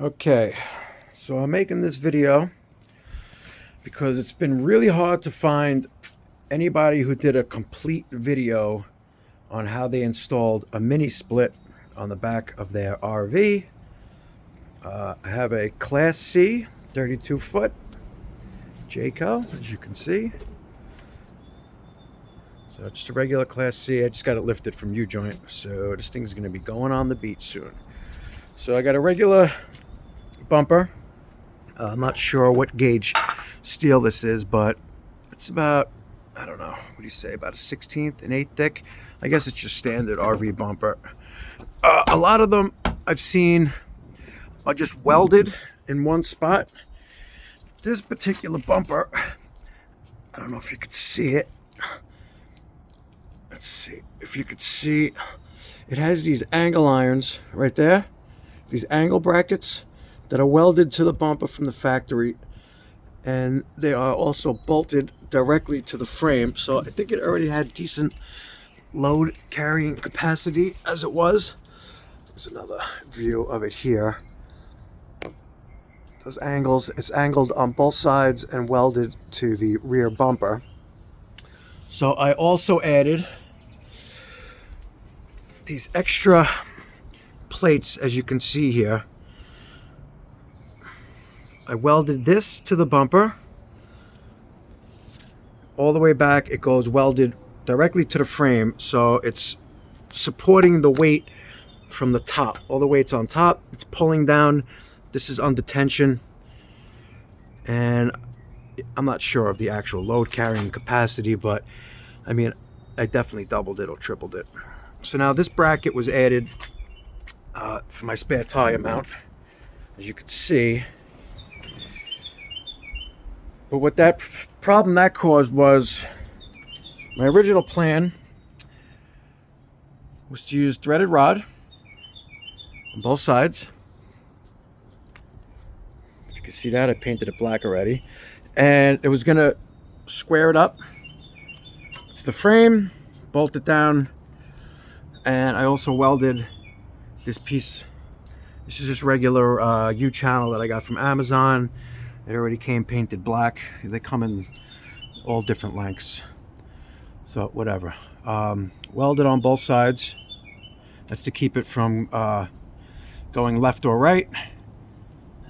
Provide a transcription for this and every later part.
Okay, so I'm making this video because it's been really hard to find anybody who did a complete video on how they installed a mini split on the back of their RV. I have a Class C 32 foot Jayco, as you can see. So just a regular Class C. I just got it lifted from U-joint, so this thing's going to be going on the beach soon. So I got a regular bumper. I'm not sure what gauge steel this is, but it's about, I don't know, what do you say, about a 16th, an 8th thick. I guess it's just standard RV bumper. A lot of them I've seen are just welded in one spot. This particular bumper, I don't know if you could see it. Let's see if you could see. It has these angle irons right there, these angle brackets that are welded to the bumper from the factory, and they are also bolted directly to the frame. So I think it already had decent load carrying capacity as it was. There's another view of it here. Those angles, it's angled on both sides and welded to the rear bumper. So I also added these extra plates, as you can see here. I welded this to the bumper. All the way back, it goes welded directly to the frame, so it's supporting the weight from the top. All the weight's on top, it's pulling down. This is under tension, and I'm not sure of the actual load carrying capacity, but I mean, I definitely doubled it or tripled it. So now this bracket was added for my spare tire mount, as you can see. But what that problem that caused was, my original plan was to use threaded rod on both sides. If you can see that, I painted it black already. And it was gonna square it up to the frame, bolt it down, and I also welded this piece. This is just regular U-channel that I got from Amazon. It already came painted black. They come in all different lengths, so whatever. Welded on both sides. That's to keep it from going left or right,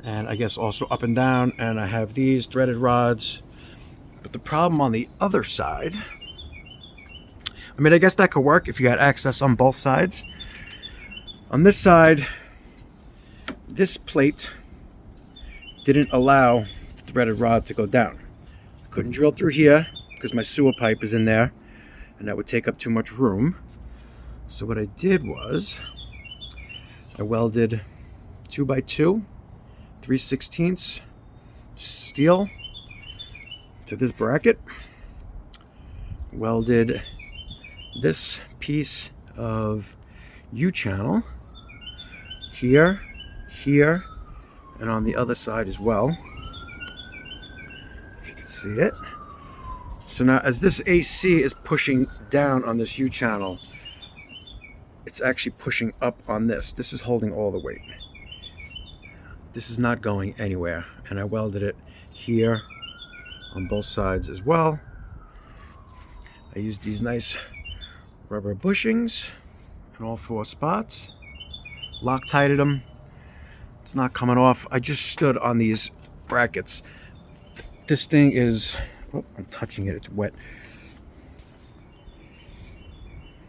and I guess also up and down. And I have these threaded rods. But the problem on the other side, I mean, I guess that could work if you had access on both sides. On this side, this plate didn't allow the threaded rod to go down. I couldn't drill through here because my sewer pipe is in there, and that would take up too much room. So what I did was I welded 2x2, 3/16 steel to this bracket, welded this piece of U-channel here, here, and on the other side as well, if you can see it. So now as this AC is pushing down on this U-channel, it's actually pushing up on this. This is holding all the weight. This is not going anywhere. And I welded it here on both sides as well. I used these nice rubber bushings in all 4 spots. Loctited them. It's not coming off. I just stood on these brackets. This thing is, oh, I'm touching it, it's wet.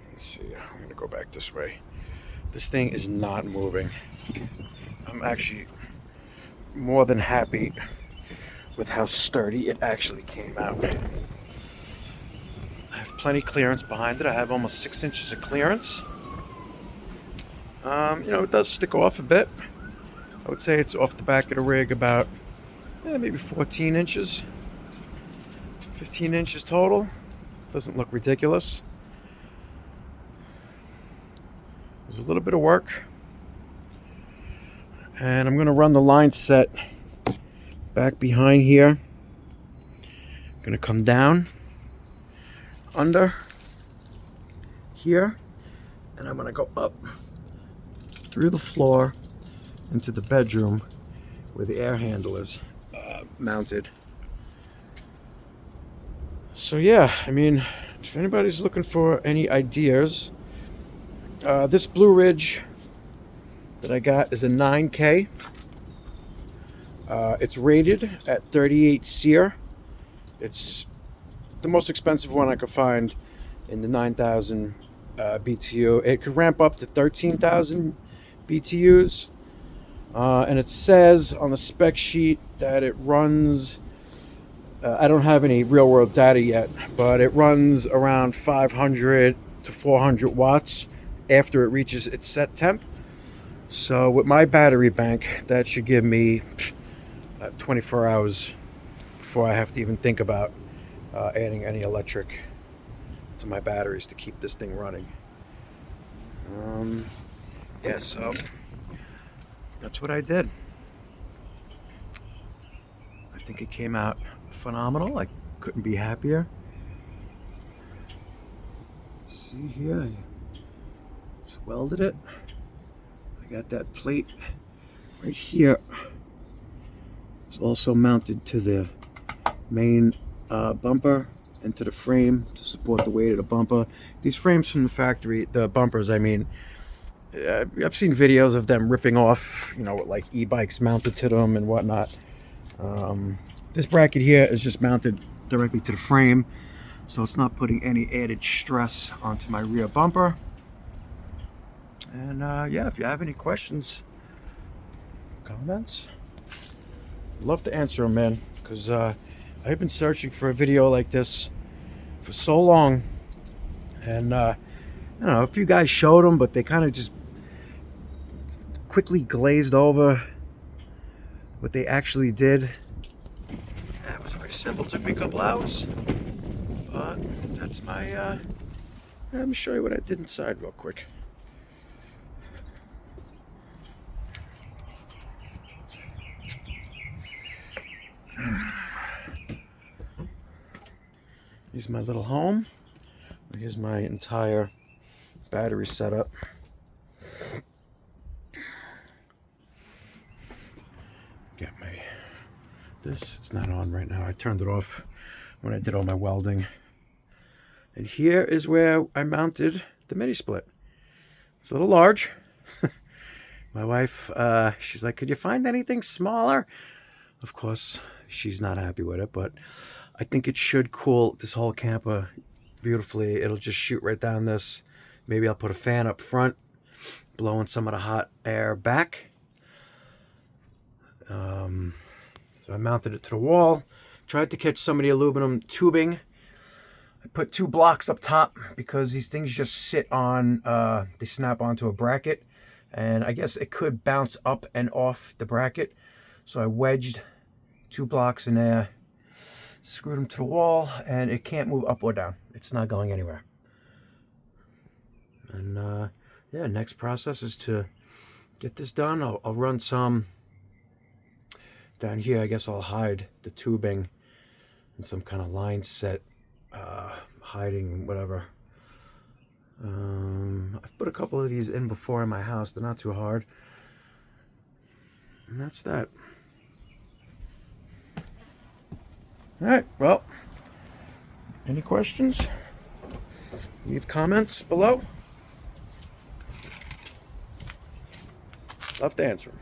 Let's see, I'm gonna go back this way. This thing is not moving. I'm actually more than happy with how sturdy it actually came out. I have plenty clearance behind it. I have almost 6 inches of clearance. You know, it does stick off a bit. I would say it's off the back of the rig about maybe 14 inches. 15 inches total. Doesn't look ridiculous. There's a little bit of work. And I'm going to run the line set back behind here. I'm going to come down under here, and I'm going to go up through the floor into the bedroom where the air handle is mounted. So yeah, I mean, if anybody's looking for any ideas, this Blue Ridge that I got is a 9K. It's rated at 38 SEER. It's the most expensive one I could find in the 9,000 BTU. It could ramp up to 13,000 BTUs. And it says on the spec sheet that it runs, I don't have any real world data yet, but it runs around 500 to 400 watts after it reaches its set temp. So with my battery bank, that should give me 24 hours before I have to even think about adding any electric to my batteries to keep this thing running. Yeah, so that's what I did. I think it came out phenomenal. I couldn't be happier. Let's see here, I just welded it. I got that plate right here. It's also mounted to the main bumper and to the frame to support the weight of the bumper. These frames from the factory, the bumpers, I mean, I've seen videos of them ripping off, you know, with like e-bikes mounted to them and whatnot. This bracket here is just mounted directly to the frame, so it's not putting any added stress onto my rear bumper. And yeah, if you have any questions, comments, love to answer them, man, because I've been searching for a video like this for so long, and I don't know if you guys showed them, but they kind of just quickly glazed over what they actually did. That was pretty simple. Took me a couple hours, but that's my let me show you what I did inside real quick. Here's my little home. Here's my entire battery setup. Got my it's not on right now. I turned it off when I did all my welding. And here is where I mounted the mini split. It's a little large. My wife, she's like, could you find anything smaller? Of course, she's not happy with it, but I think it should cool this whole camper beautifully. It'll just shoot right down this. Maybe I'll put a fan up front, blowing some of the hot air back. So I mounted it to the wall. Tried to catch some of the aluminum tubing. I put 2 blocks up top because these things just sit on, they snap onto a bracket. And I guess it could bounce up and off the bracket. So I wedged 2 blocks in there, screwed them to the wall, and it can't move up or down. It's not going anywhere. And yeah, next process is to get this done. I'll run some down here. I guess I'll hide the tubing and some kind of line set, hiding whatever. I've put a couple of these in before in my house. They're not too hard. And that's that. All right, well, any questions? Leave comments below. Love to answer them.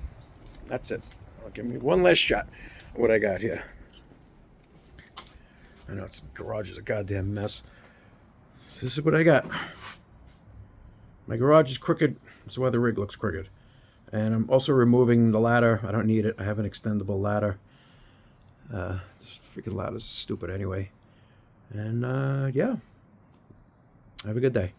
That's it. I'll give me one last shot at what I got here. I know the garage is a goddamn mess. This is what I got. My garage is crooked. That's why the rig looks crooked. And I'm also removing the ladder. I don't need it. I have an extendable ladder. This freaking ladder is stupid anyway. And yeah. Have a good day.